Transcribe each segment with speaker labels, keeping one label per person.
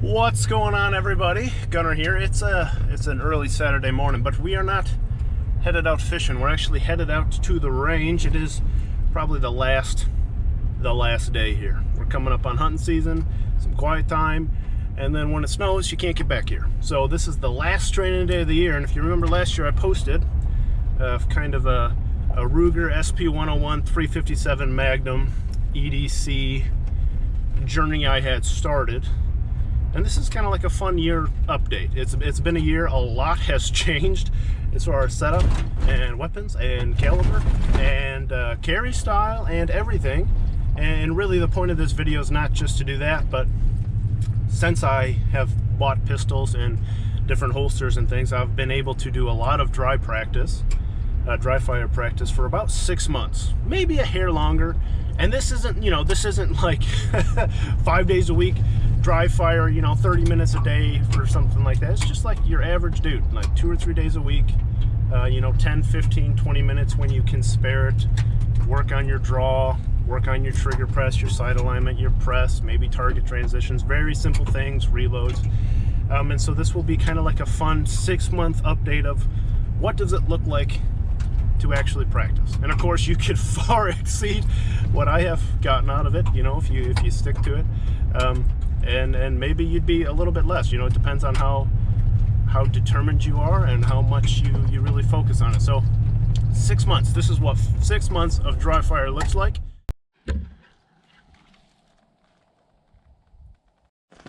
Speaker 1: What's going on, everybody? Gunnar here. It's an early Saturday morning, but we are not headed out fishing. We're actually headed out to the range. It is probably the last day here. We're coming up on hunting season, some quiet time, and then when it snows, you can't get back here. So this is the last training day of the year, and if you remember last year, I posted kind of a Ruger SP101 357 Magnum EDC journey I had started. And this is kind of like a fun year update. It's been a year. A lot has changed as far as setup and weapons and caliber and carry style and everything. And really the point of this video is not just to do that, but since I have bought pistols and different holsters and things, I've been able to do a lot of dry fire practice for about 6 months, maybe a hair longer. And this isn't, this isn't like 5 days a week dry fire, 30 minutes a day for something like that. It's just like your average dude, like 2 or 3 days a week, 10, 15, 20 minutes when you can spare it. Work on your draw, work on your trigger press, your sight alignment, your press, maybe target transitions, very simple things, reloads. And so this will be kind of like a fun 6-month update of what does it look like to actually practice. And of course you could far exceed what I have gotten out of it, if you stick to it. And maybe you'd be a little bit less. It depends on how determined you are and how much you really focus on it. So 6 months. This is what 6 months of dry fire looks like.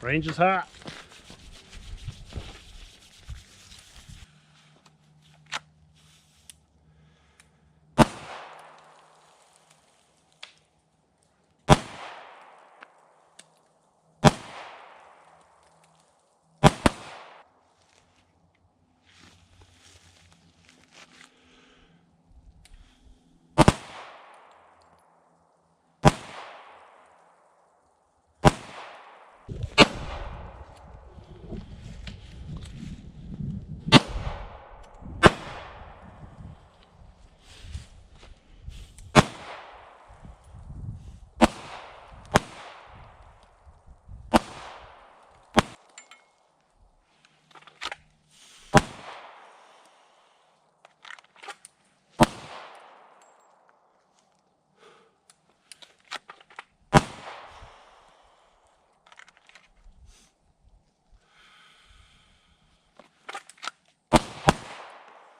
Speaker 1: Range is hot.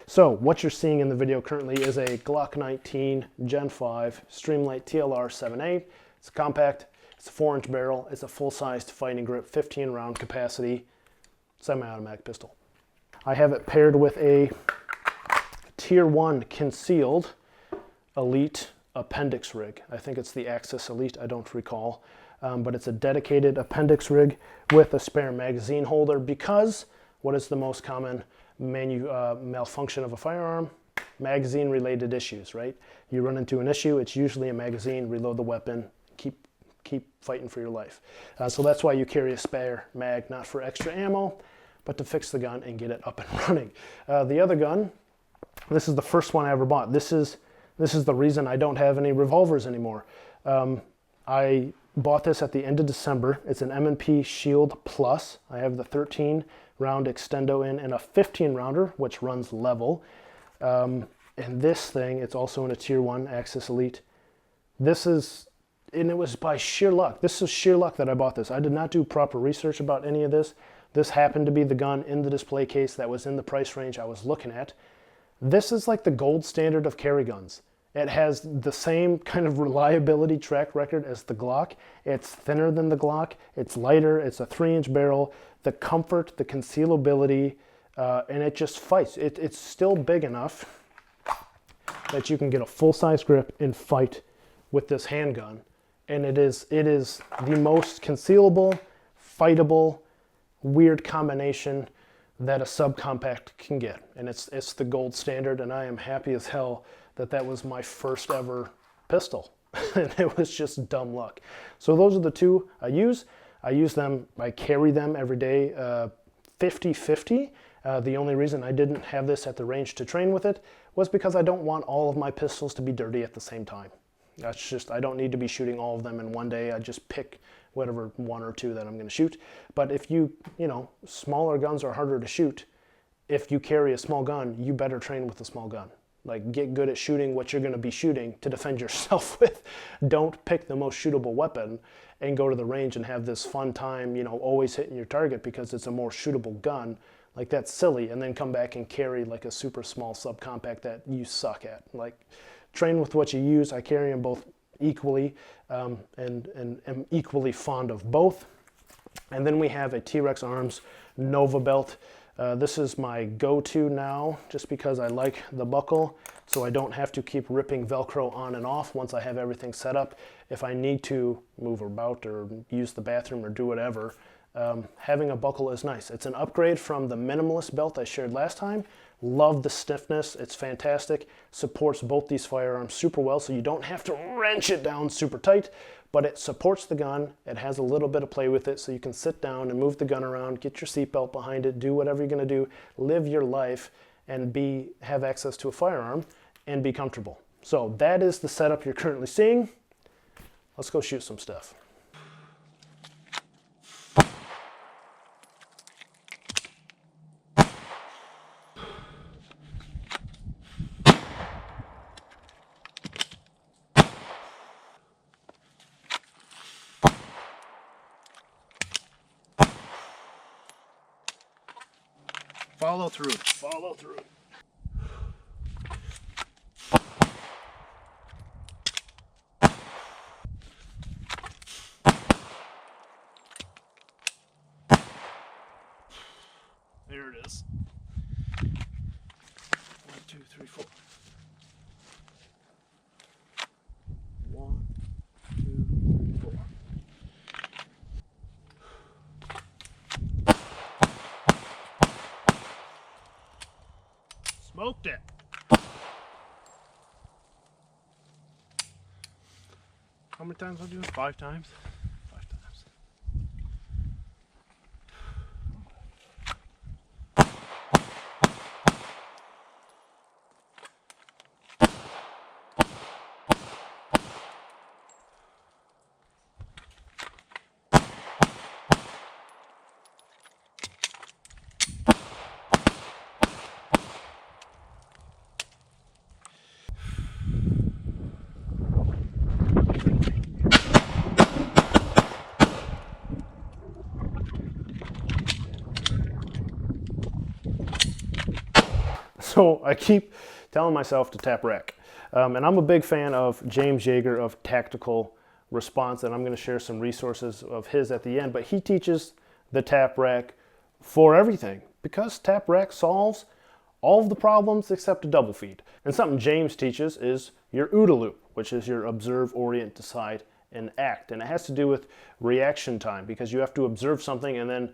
Speaker 1: So what you're seeing in the video currently is a Glock 19 Gen 5 Streamlight TLR 7.8. It's compact, it's a 4-inch barrel, it's a full-sized fighting grip, 15 round capacity, semi-automatic pistol. I have it paired with a Tier 1 concealed Elite appendix rig. I think it's the Axis Elite, I don't recall. But it's a dedicated appendix rig with a spare magazine holder because what is the most common malfunction of a firearm? Magazine related issues, right? You run into an issue, it's usually a magazine, reload the weapon, keep fighting for your life. So that's why you carry a spare mag, not for extra ammo, but to fix the gun and get it up and running. The other gun, this is the first one I ever bought. This is the reason I don't have any revolvers anymore. I bought this at the end of December. It's an M&P Shield Plus. I have the 13 round extendo in and a 15 rounder, which runs level. And this thing, it's also in a Tier 1 Axis Elite. And it was by sheer luck. This is sheer luck that I bought this. I did not do proper research about any of this. This happened to be the gun in the display case that was in the price range I was looking at. This is like the gold standard of carry guns. It has the same kind of reliability track record as the Glock. It's thinner than the Glock. It's lighter. It's a 3-inch barrel. The comfort, the concealability, and it just fights. It's still big enough that you can get a full-size grip and fight with this handgun. And it is the most concealable, fightable, weird combination that a subcompact can get. And it's the gold standard, and I am happy as hell that was my first ever pistol. And it was just dumb luck. So those are the two I use. I carry them every day 50-50. The only reason I didn't have this at the range to train with it was because I don't want all of my pistols to be dirty at the same time. That's just, I don't need to be shooting all of them in one day. I just pick whatever 1 or 2 that I'm going to shoot. But if you know, smaller guns are harder to shoot. If you carry a small gun, you better train with a small gun. Like, get good at shooting what you're going to be shooting to defend yourself with. Don't pick the most shootable weapon and go to the range and have this fun time, you know, always hitting your target because it's a more shootable gun. Like, that's silly. And then come back and carry like a super small subcompact that you suck at. Like, train with what you use. I carry them both equally and am equally fond of both. And then we have a T-Rex Arms Nova belt. This is my go-to now, just because I like the buckle, so I don't have to keep ripping Velcro on and off once I have everything set up. If I need to move about or use the bathroom or do whatever, having a buckle is nice. It's an upgrade from the minimalist belt I shared last time. Love the stiffness, it's fantastic. Supports both these firearms super well, so you don't have to wrench it down super tight, but it supports the gun. It has a little bit of play with it, so you can sit down and move the gun around, get your seatbelt behind it, do whatever you're gonna do, live your life, and have access to a firearm and be comfortable. So that is the setup you're currently seeing. Let's go shoot some stuff. Follow through, follow through. There it is. 1, 2, 3, 4. 1, 2, 3, 4. Smoked it. How many times I'll do it? 5 times? 5 times. So I keep telling myself to tap rack. And I'm a big fan of James Yeager of Tactical Response, and I'm going to share some resources of his at the end. But he teaches the tap rack for everything, because tap rack solves all of the problems except a double feed. And something James teaches is your OODA loop, which is your observe, orient, decide, and act. And it has to do with reaction time, because you have to observe something and then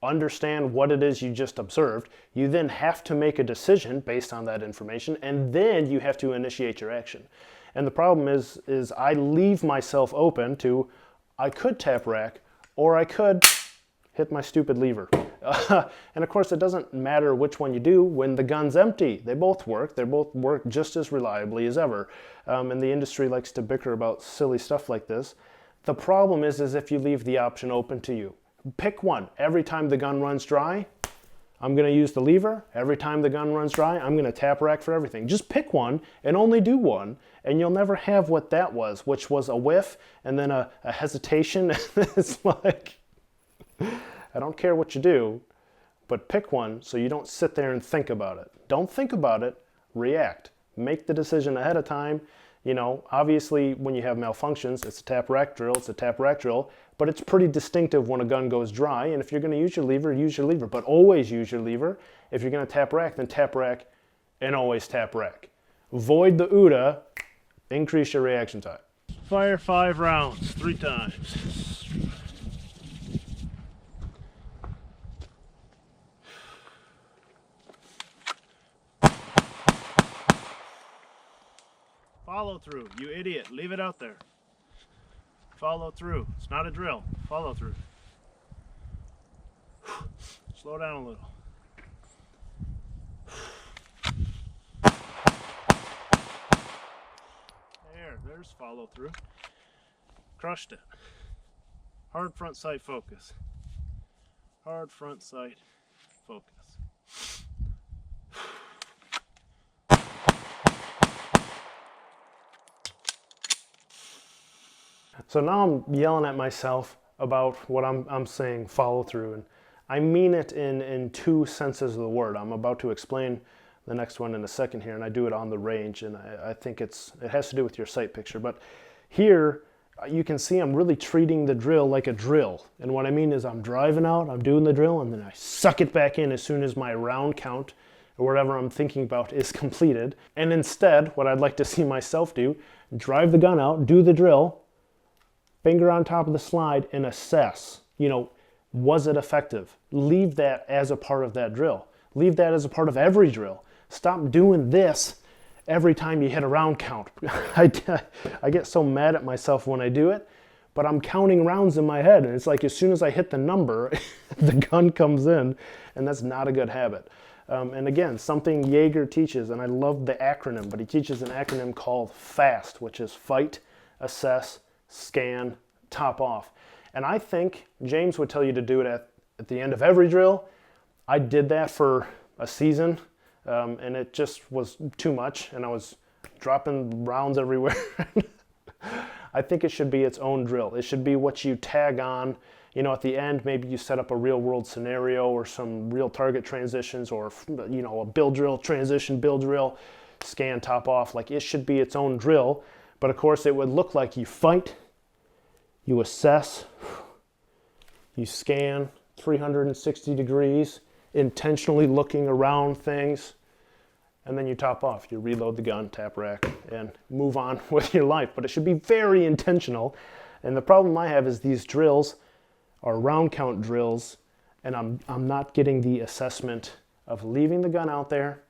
Speaker 1: understand what it is you just observed. You then have to make a decision based on that information, and then you have to initiate your action. And the problem is I leave myself open to, I could tap rack, or I could hit my stupid lever. And of course, it doesn't matter which one you do when the gun's empty. They both work. They both work just as reliably as ever. And the industry likes to bicker about silly stuff like this. The problem is if you leave the option open to you. Pick one. Every time the gun runs dry, I'm going to use the lever. Every time the gun runs dry, I'm going to tap rack for everything. Just pick one and only do one, and you'll never have what that was, which was a whiff and then a hesitation. It's like, I don't care what you do, but pick one so you don't sit there and think about it. Don't think about it, react. Make the decision ahead of time. You know, obviously when you have malfunctions, it's a tap rack drill, but it's pretty distinctive when a gun goes dry, and if you're going to use your lever, but always use your lever. If you're going to tap rack, then tap rack and always tap rack. Void the OODA, increase your reaction time. Fire 5 rounds, 3 times. Follow through, you idiot. Leave it out there. Follow through. It's not a drill. Follow through. Slow down a little. There's follow through. Crushed it. Hard front sight focus. Hard front sight focus. So now I'm yelling at myself about what I'm saying follow through, and I mean it in two senses of the word. I'm about to explain the next one in a second here, and I do it on the range, and I think it has to do with your sight picture. But here you can see I'm really treating the drill like a drill, and what I mean is I'm driving out, I'm doing the drill, and then I suck it back in as soon as my round count or whatever I'm thinking about is completed. And instead, what I'd like to see myself do, drive the gun out, do the drill, finger on top of the slide, and assess, was it effective? Leave that as a part of that drill. Leave that as a part of every drill. Stop doing this every time you hit a round count. I get so mad at myself when I do it, but I'm counting rounds in my head, and it's like as soon as I hit the number, the gun comes in, and that's not a good habit. And again, something Yeager teaches, and I love the acronym, but he teaches an acronym called FAST, which is fight, assess, scan, top off. And I think James would tell you to do it at the end of every drill. I did that for a season, and it just was too much, and I was dropping rounds everywhere. I think it should be its own drill. It should be what you tag on. At the end, maybe you set up a real world scenario or some real target transitions, or a build drill, transition, build drill, scan, top off. Like, it should be its own drill. But of course, it would look like you fight, you assess, you scan 360 degrees, intentionally looking around things, and then you top off. You reload the gun, tap rack, and move on with your life. But it should be very intentional. And the problem I have is these drills are round count drills, and I'm not getting the assessment of leaving the gun out there.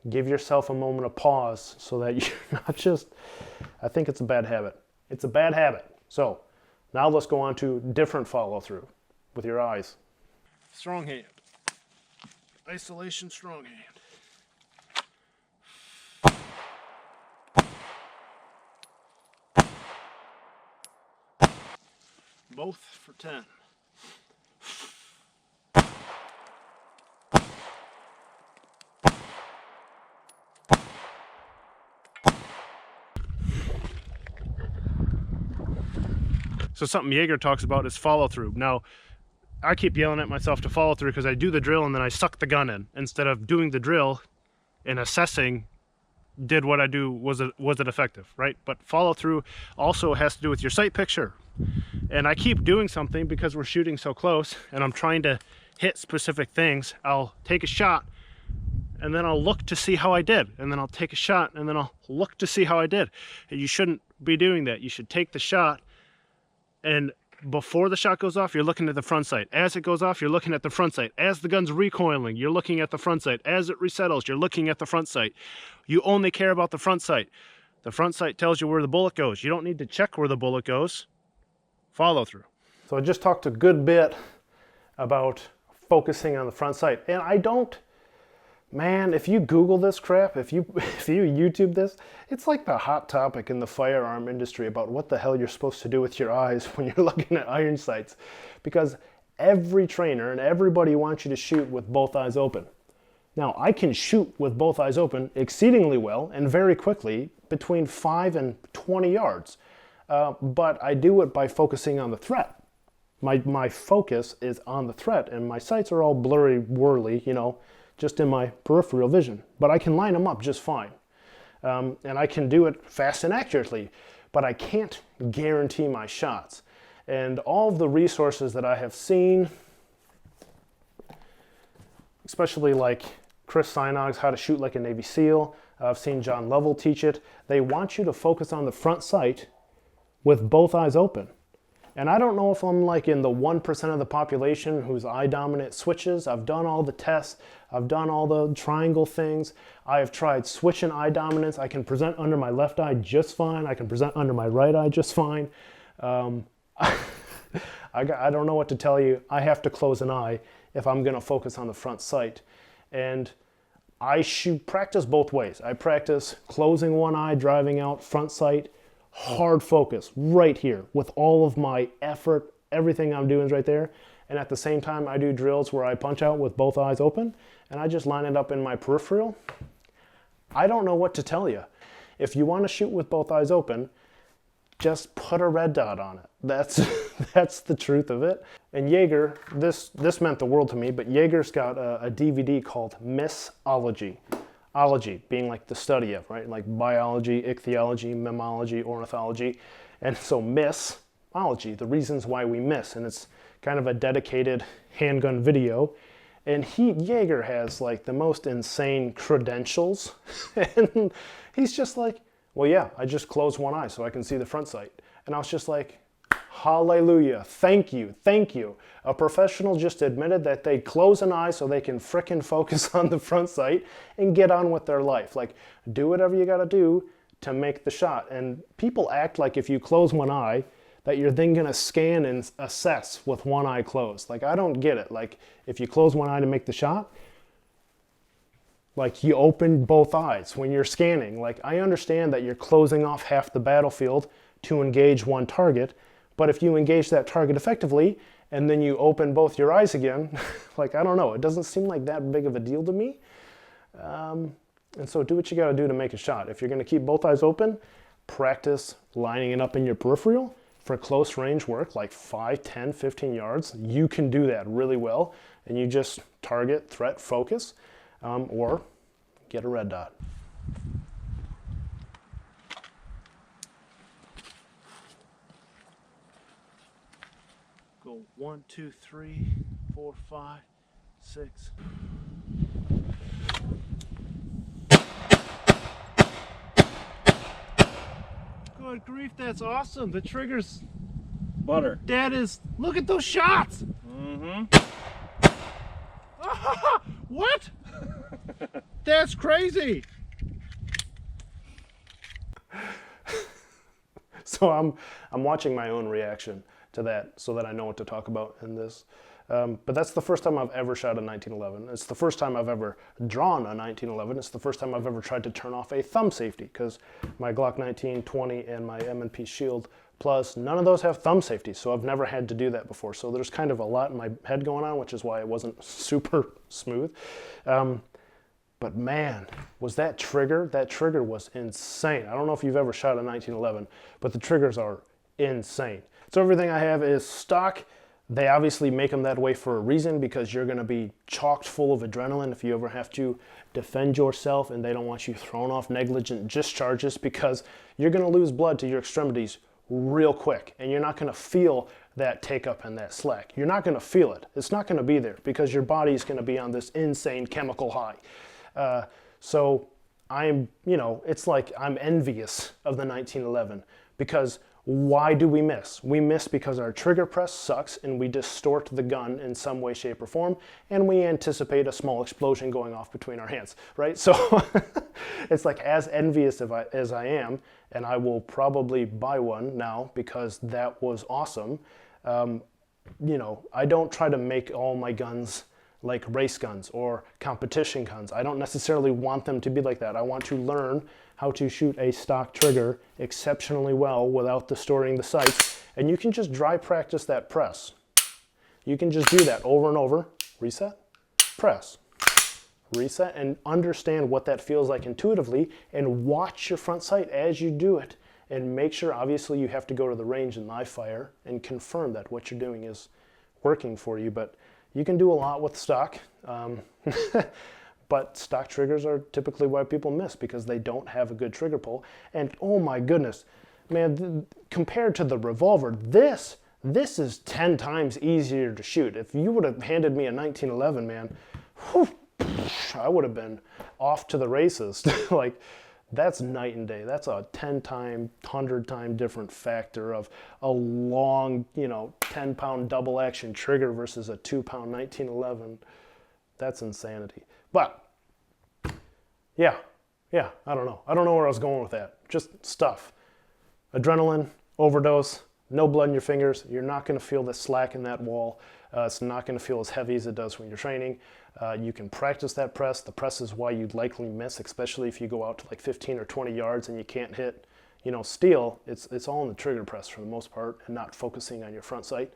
Speaker 1: Give yourself a moment of pause so that you're not just, I think it's a bad habit. It's a bad habit. So now let's go on to different follow through with your eyes. Strong hand. Isolation, strong hand. Both for 10. So something Yeager talks about is follow through. Now, I keep yelling at myself to follow through because I do the drill and then I suck the gun in instead of doing the drill and assessing, did what I do, was it effective, right? But follow through also has to do with your sight picture. And I keep doing something because we're shooting so close and I'm trying to hit specific things. I'll take a shot and then I'll look to see how I did. And then I'll take a shot and then I'll look to see how I did. And you shouldn't be doing that. You should take the shot, and before the shot goes off, you're looking at the front sight. As it goes off, you're looking at the front sight. As the gun's recoiling, you're looking at the front sight. As it resettles, you're looking at the front sight. You only care about the front sight. The front sight tells you where the bullet goes. You don't need to check where the bullet goes. Follow through. So I just talked a good bit about focusing on the front sight. And I don't, man, if you Google this crap, if you YouTube this, it's like the hot topic in the firearm industry about what the hell you're supposed to do with your eyes when you're looking at iron sights. Because every trainer and everybody wants you to shoot with both eyes open. Now, I can shoot with both eyes open exceedingly well and very quickly between 5 and 20 yards. But I do it by focusing on the threat. My focus is on the threat, and my sights are all blurry, whirly, just in my peripheral vision. But I can line them up just fine. And I can do it fast and accurately, but I can't guarantee my shots. And all of the resources that I have seen, especially like Chris Sajnog's How to Shoot Like a Navy SEAL, I've seen John Lovell teach it, they want you to focus on the front sight with both eyes open. And I don't know if I'm like in the 1% of the population whose eye dominant switches. I've done all the tests. I've done all the triangle things. I have tried switching eye dominance. I can present under my left eye just fine. I can present under my right eye just fine. I don't know what to tell you. I have to close an eye if I'm going to focus on the front sight. And I practice both ways. I practice closing one eye, driving out front sight, hard focus right here with all of my effort. Everything I'm doing is right there. And at the same time, I do drills where I punch out with both eyes open and I just line it up in my peripheral. I don't know what to tell you. If you want to shoot with both eyes open, just put a red dot on it. That's the truth of it. And Yeager, this meant the world to me, but Yeager's got a DVD called Missology. Ology being like the study of, right? Like biology, ichthyology, mammalogy, ornithology. And so missology, the reasons why we miss. And it's kind of a dedicated handgun video. And Yeager has like the most insane credentials. And he's just like, well, yeah, I just close one eye so I can see the front sight. And I was just like, hallelujah, thank you, thank you. A professional just admitted that they close an eye so they can frickin' focus on the front sight and get on with their life. Like, do whatever you gotta do to make the shot. And people act like if you close one eye, that you're then gonna scan and assess with one eye closed. Like, I don't get it. Like, if you close one eye to make the shot, like you open both eyes when you're scanning. Like, I understand that you're closing off half the battlefield to engage one target, but if you engage that target effectively and then you open both your eyes again, like, I don't know, it doesn't seem like that big of a deal to me. And so do what you gotta do to make a shot. If you're gonna keep both eyes open, practice lining it up in your peripheral for close range work, like 5, 10, 15 yards. You can do that really well, and you just target, threat, focus, or get a red dot. Go 1, 2, 3, 4, 5, 6. Good grief, that's awesome. The trigger's
Speaker 2: butter.
Speaker 1: That is, look at those shots.
Speaker 2: Mm-hmm.
Speaker 1: What? That's crazy. So I'm watching my own reaction to that so that I know what to talk about in this. But that's the first time I've ever shot a 1911. It's the first time I've ever drawn a 1911. It's the first time I've ever tried to turn off a thumb safety, because my Glock 1920 and my M&P Shield Plus, none of those have thumb safety, so I've never had to do that before. So there's kind of a lot in my head going on, which is why it wasn't super smooth. But man, was that trigger was insane. I don't know if you've ever shot a 1911, but the triggers are insane. So everything I have is stock. They obviously make them that way for a reason, because you're gonna be chocked full of adrenaline if you ever have to defend yourself, and they don't want you thrown off negligent discharges, because you're gonna lose blood to your extremities real quick, and you're not gonna feel that take up and that slack. You're not gonna feel it. It's not gonna be there, because your body's gonna be on this insane chemical high. So I'm, it's like I'm envious of the 1911, because why do we miss? We miss because our trigger press sucks and we distort the gun in some way, shape, or form, and we anticipate a small explosion going off between our hands, right? So it's like, as envious as I am, and I will probably buy one now because that was awesome. I don't try to make all my guns like race guns or competition guns. I don't necessarily want them to be like that. I want to learn how to shoot a stock trigger exceptionally well without distorting the sights. And you can just dry practice that press. You can just do that over and over. Reset, press, reset, and understand what that feels like intuitively, and watch your front sight as you do it. And make sure, obviously, you have to go to the range and live fire and confirm that what you're doing is working for you. But you can do a lot with stock. But stock triggers are typically why people miss, because they don't have a good trigger pull. And oh my goodness, man, compared to the revolver, this is 10 times easier to shoot. If you would have handed me a 1911, man, whew, I would have been off to the races. Like, that's night and day. That's a 10-time, 100-time different factor of a long, 10-pound double action trigger versus a 2-pound 1911. That's insanity. But yeah, I don't know. I don't know where I was going with that. Just stuff. Adrenaline, overdose, no blood in your fingers. You're not going to feel the slack in that wall. It's not going to feel as heavy as it does when you're training. You can practice that press. The press is why you'd likely miss, especially if you go out to like 15 or 20 yards and you can't hit, you know, steel, it's all in the trigger press for the most part and not focusing on your front sight.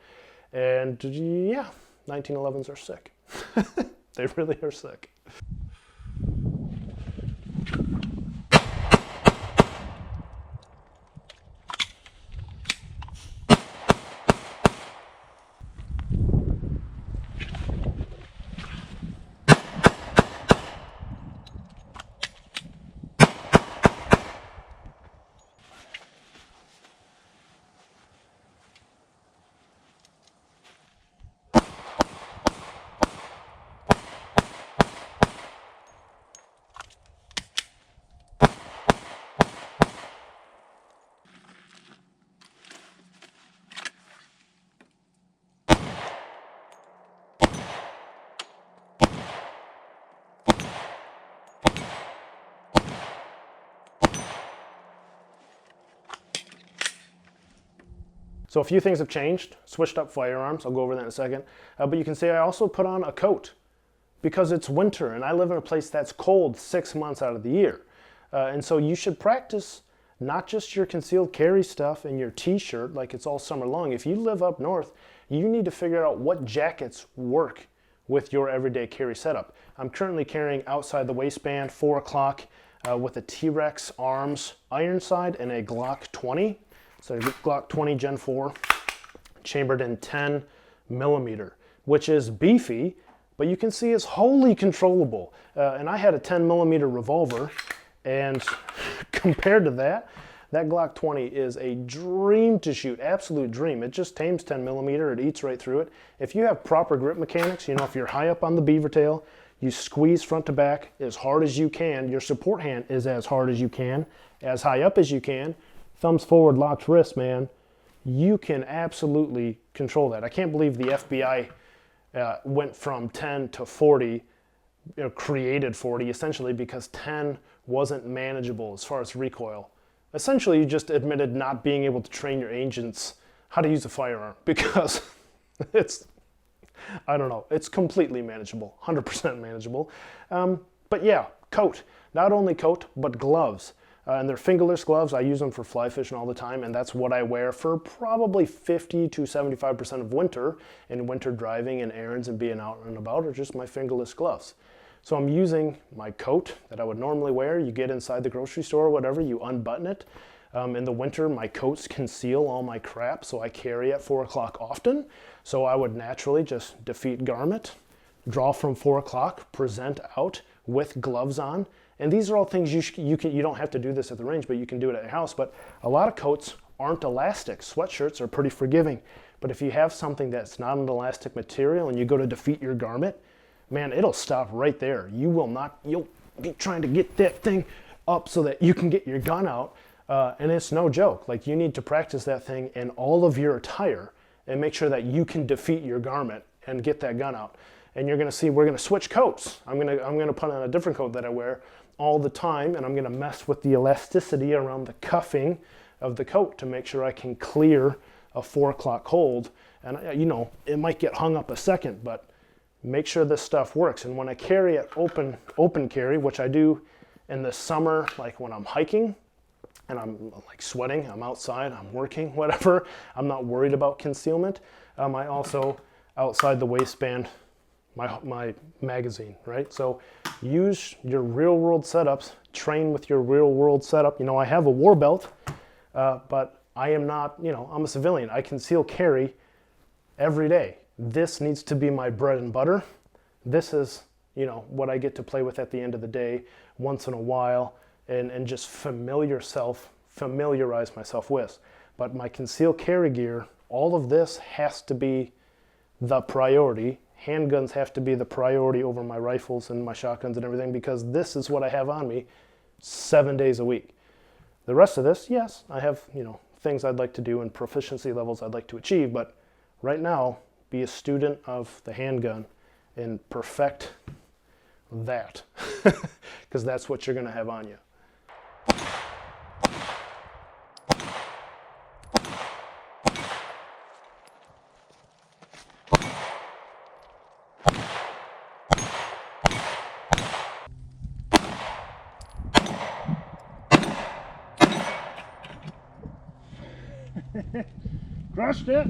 Speaker 1: And yeah, 1911s are sick. They really are sick. So a few things have changed. Switched up firearms. I'll go over that in a second. But you can see I also put on a coat because it's winter and I live in a place that's cold 6 months out of the year. And so you should practice not just your concealed carry stuff and your t-shirt like it's all summer long. If you live up north, you need to figure out what jackets work with your everyday carry setup. I'm currently carrying outside the waistband 4 o'clock with a T-Rex Arms iron sight and a Glock 20. So Glock 20 Gen 4, chambered in 10 millimeter, which is beefy, but you can see it's wholly controllable. And I had a 10 millimeter revolver, and compared to that, that Glock 20 is a dream to shoot, absolute dream. It just tames 10 millimeter, it eats right through it. If you have proper grip mechanics, you know, if you're high up on the beaver tail, you squeeze front to back as hard as you can. Your support hand is as hard as you can, as high up as you can. Thumbs forward, locked wrist, man. You can absolutely control that. I can't believe the FBI went from 10 to 40, created 40 essentially because 10 wasn't manageable as far as recoil. Essentially, you just admitted not being able to train your agents how to use a firearm because it's, I don't know, it's completely manageable, 100% manageable. But yeah, coat. Not only coat, but gloves. And they're fingerless gloves. I use them for fly fishing all the time, and that's what I wear for probably 50 to 75% of winter, in winter driving and errands and being out and about, are just my fingerless gloves. So I'm using my coat that I would normally wear. You get inside the grocery store or whatever, you unbutton it. In the winter, my coats conceal all my crap, so I carry at 4 o'clock often. So I would naturally just defeat garment, draw from 4 o'clock, present out with gloves on. And these are all things you don't have to do this at the range, but you can do it at your house. But a lot of coats aren't elastic. Sweatshirts are pretty forgiving. But if you have something that's not an elastic material and you go to defeat your garment, man, it'll stop right there. You'll be trying to get that thing up so that you can get your gun out. And it's no joke. Like, you need to practice that thing in all of your attire and make sure that you can defeat your garment and get that gun out. And you're gonna see, we're gonna switch coats. I'm gonna put on a different coat that I wear all the time, and I'm gonna mess with the elasticity around the cuffing of the coat to make sure I can clear a 4 o'clock hold. And you know, it might get hung up a second, but make sure this stuff works. And when I carry it open carry, which I do in the summer, like when I'm hiking and I'm like sweating, I'm outside, I'm working, whatever, I'm not worried about concealment. I also, outside the waistband, my magazine, right? So use your real world setups, train with your real world setup. You know, I have a war belt, but I am not, you know, I'm a civilian. I conceal carry every day. This needs to be my bread and butter. This is, you know, what I get to play with at the end of the day once in a while and just familiarize myself with. But my concealed carry gear, all of this has to be the priority. Handguns have to be the priority over my rifles and my shotguns and everything, because this is what I have on me 7 days a week. The rest of this, yes, I have, you know, things I'd like to do and proficiency levels I'd like to achieve, but right now, be a student of the handgun and perfect that, because that's what you're going to have on you. Crushed it.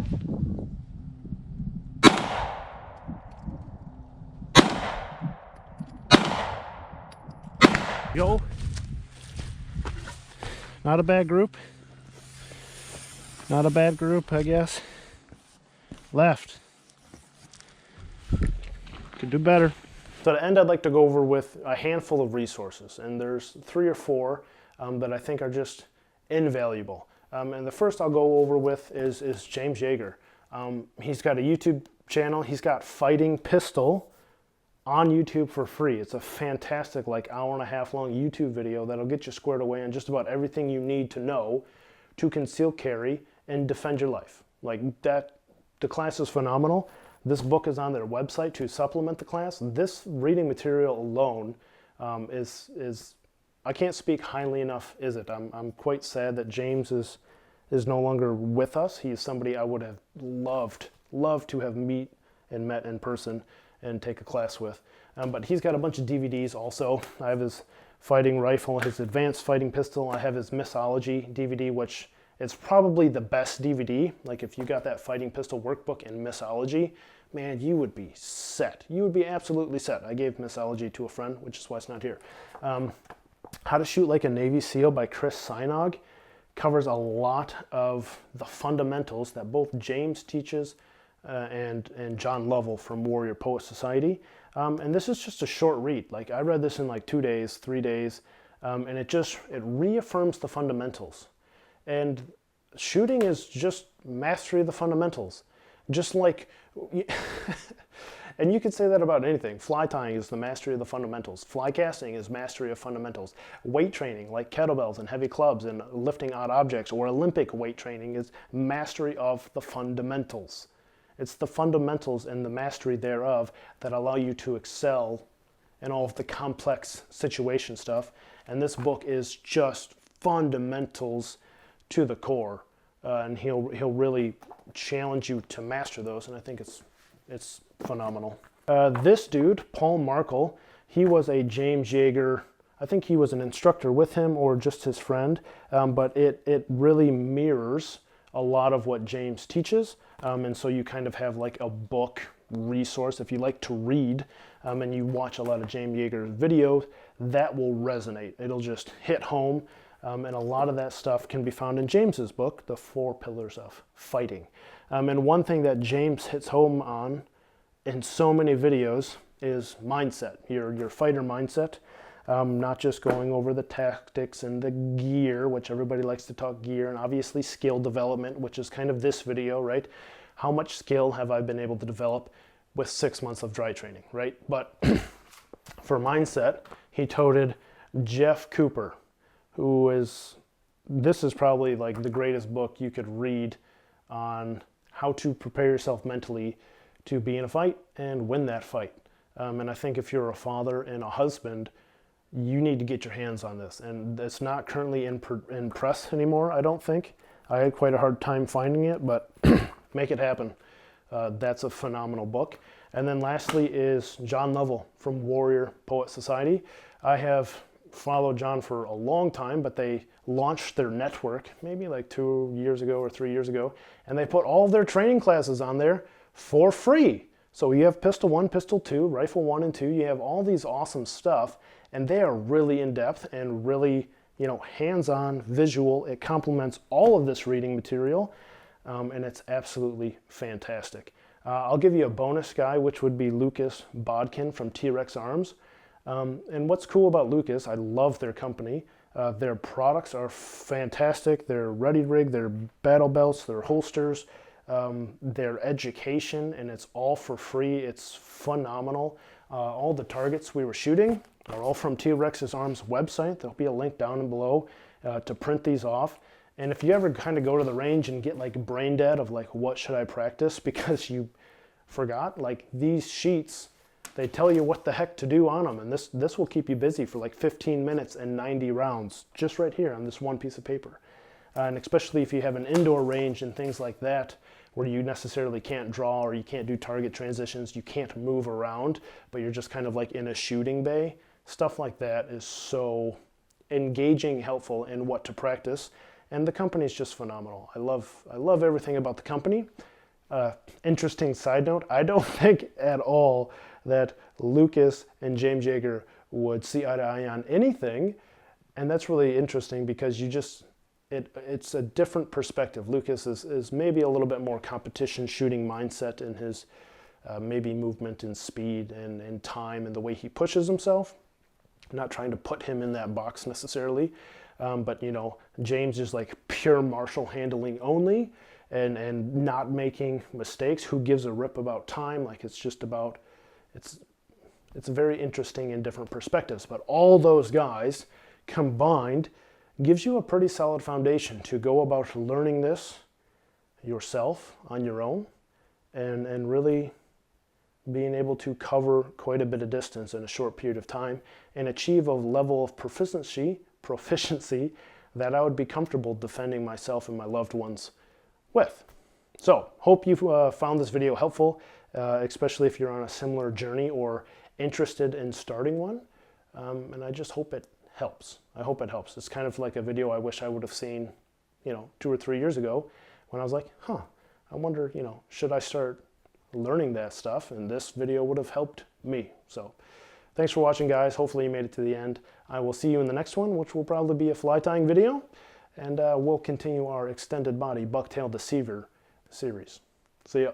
Speaker 1: Yo. Not a bad group. Not a bad group, I guess. Left. Could do better. So to end, I'd like to go over with a handful of resources, and there's 3 or 4 that I think are just invaluable. And the first I'll go over with is James Yeager. He's got a YouTube channel. He's got Fighting Pistol on YouTube for free. It's a fantastic, like, hour-and-a-half long YouTube video that'll get you squared away on just about everything you need to know to conceal carry and defend your life. Like that, the class is phenomenal. This book is on their website to supplement the class. This reading material alone is I can't speak highly enough, is it? I'm quite sad that James is no longer with us. He is somebody I would have loved to have met in person and take a class with. But he's got a bunch of DVDs also. I have his fighting rifle, his advanced fighting pistol. I have his Missology DVD, which is probably the best DVD. Like if you got that fighting pistol workbook in Missology, man, you would be set. You would be absolutely set. I gave Missology to a friend, which is why it's not here. How to Shoot Like a Navy SEAL by Chris Sajnog covers a lot of the fundamentals that both James teaches and John Lovell from Warrior Poet Society. And this is just a short read. Like I read this in like 2 days, 3 days, and it reaffirms the fundamentals. And shooting is just mastery of the fundamentals. Just like, and you could say that about anything. Fly tying is the mastery of the fundamentals. Fly casting is mastery of fundamentals. Weight training, like kettlebells and heavy clubs and lifting odd objects, or Olympic weight training, is mastery of the fundamentals. It's the fundamentals and the mastery thereof that allow you to excel in all of the complex situation stuff. And this book is just fundamentals to the core. And he'll really challenge you to master those, and I think it's phenomenal. This dude, Paul Markel, he was a James Yeager, I think he was an instructor with him or just his friend, but it really mirrors a lot of what James teaches, and so you kind of have like a book resource. If you like to read and you watch a lot of James Yeager's videos, that will resonate. It'll just hit home. And a lot of that stuff can be found in James's book, The 4 Pillars of Fighting. And one thing that James hits home on in so many videos is mindset, your fighter mindset. Not just going over the tactics and the gear, which everybody likes to talk gear, and obviously skill development, which is kind of this video, right? How much skill have I been able to develop with 6 months of dry training, right? But for mindset, he toted Jeff Cooper, this is probably like the greatest book you could read on how to prepare yourself mentally to be in a fight and win that fight. And I think if you're a father and a husband, you need to get your hands on this. And it's not currently in press anymore, I don't think. I had quite a hard time finding it, but make it happen. That's a phenomenal book. And then lastly is John Lovell from Warrior Poet Society. I have followed John for a long time, but they launched their network maybe like 2 years ago or 3 years ago, and they put all of their training classes on there for free. So you have Pistol 1, Pistol 2, Rifle 1 and 2, you have all these awesome stuff, and they are really in-depth and really, hands-on, visual. It complements all of this reading material, and it's absolutely fantastic. I'll give you a bonus guy, which would be Lucas Bodkin from T-Rex Arms. And what's cool about Lucas, I love their company. Their products are fantastic. Their ready rig, their battle belts, their holsters, their education, and it's all for free. It's phenomenal. All the targets we were shooting are all from T-Rex's Arms website. There'll be a link down below to print these off. And if you ever kind of go to the range and get like brain dead of like, what should I practice because you forgot, like these sheets, they tell you what the heck to do on them, and this will keep you busy for like 15 minutes and 90 rounds just right here on this one piece of paper. And especially if you have an indoor range and things like that where you necessarily can't draw or you can't do target transitions, you can't move around, but you're just kind of like in a shooting bay. Stuff like that is so engaging, helpful in what to practice. and the company is just phenomenal. I love everything about the company. Interesting side note, I don't think at all that Lucas and James Yeager would see eye to eye on anything, and that's really interesting because it's a different perspective. Lucas is maybe a little bit more competition shooting mindset in his maybe movement and speed and time and the way he pushes himself. I'm not trying to put him in that box necessarily, but you know, James is like pure martial handling only and not making mistakes. Who gives a rip about time? Like it's just about, it's very interesting in different perspectives, but all those guys combined gives you a pretty solid foundation to go about learning this yourself on your own and really being able to cover quite a bit of distance in a short period of time and achieve a level of proficiency that I would be comfortable defending myself and my loved ones with. So, hope you found this video helpful, especially if you're on a similar journey or interested in starting one. And I just hope it helps. I hope it helps. It's kind of like a video I wish I would have seen, 2 or 3 years ago when I was like, I wonder, should I start learning that stuff? And this video would have helped me. So thanks for watching, guys. Hopefully you made it to the end. I will see you in the next one, which will probably be a fly tying video. And we'll continue our extended body bucktail deceiver series. See ya.